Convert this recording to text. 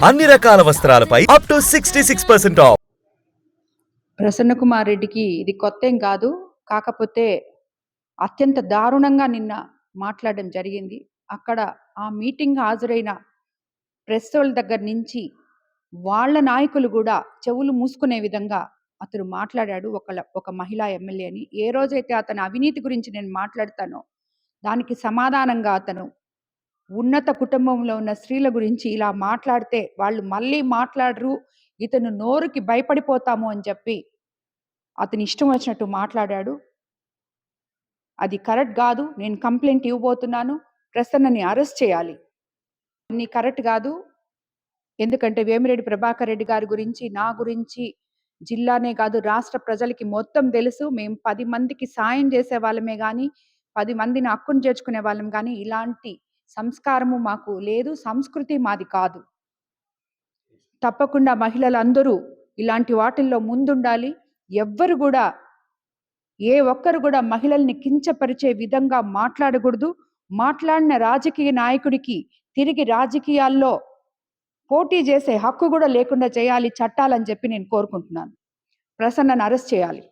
అన్ని రకాల వస్త్రాలపై up to 66% off. Prasanna Kumar రెడ్డికి ఇది కొత్తేం కాదు. కాకపోతే అత్యంత దారుణంగా నిన్న మాట్లాడడం జరిగింది. అక్కడ ఆ మీటింగ్ హాజరైన ప్రెస్ వాళ్ళ దగ్గర నుంచి వాళ్ళ నాయకులు కూడా చెవులు మూసుకునే విధంగా అతను మాట్లాడాడు. ఒక మహిళా ఎమ్మెల్యేని ఏ రోజైతే అతని అవినీతి గురించి నేను మాట్లాడతానో దానికి సమాధానంగా అతను ఉన్నత కుటుంబంలో ఉన్న స్త్రీల గురించి ఇలా మాట్లాడితే వాళ్ళు మళ్ళీ మాట్లాడరు, ఇతను నోరుకి భయపడిపోతాము అని చెప్పి అతని ఇష్టం వచ్చినట్టు మాట్లాడాడు. అది కరెక్ట్ కాదు. నేను కంప్లైంట్ ఇవ్వబోతున్నాను. ప్రసన్నని అరెస్ట్ చేయాలి. నీ కరెక్ట్ కాదు. ఎందుకంటే వేమిరెడ్డి ప్రభాకర్ రెడ్డి గారి గురించి, నా గురించి జిల్లానే కాదు రాష్ట్ర ప్రజలకి మొత్తం తెలుసు. మేము 10 మందికి సాయం చేసే వాళ్ళమే కానీ 10 మందిని హక్కును చేర్చుకునే వాళ్ళం కానీ ఇలాంటి సంస్కారము మాకు లేదు, సంస్కృతి మాది కాదు. తప్పకుండా మహిళలందరూ ఇలాంటి వాటిల్లో ముందుండాలి. ఎవ్వరు కూడా ఏ ఒక్కరు కూడా మహిళల్ని కించపరిచే విధంగా మాట్లాడకూడదు. మాట్లాడిన రాజకీయ నాయకుడికి తిరిగి రాజకీయాల్లో పోటీ చేసే హక్కు కూడా లేకుండా చేయాలి చట్టాలని చెప్పి నేను కోరుకుంటున్నాను. ప్రసన్నను అరెస్ట్ చేయాలి.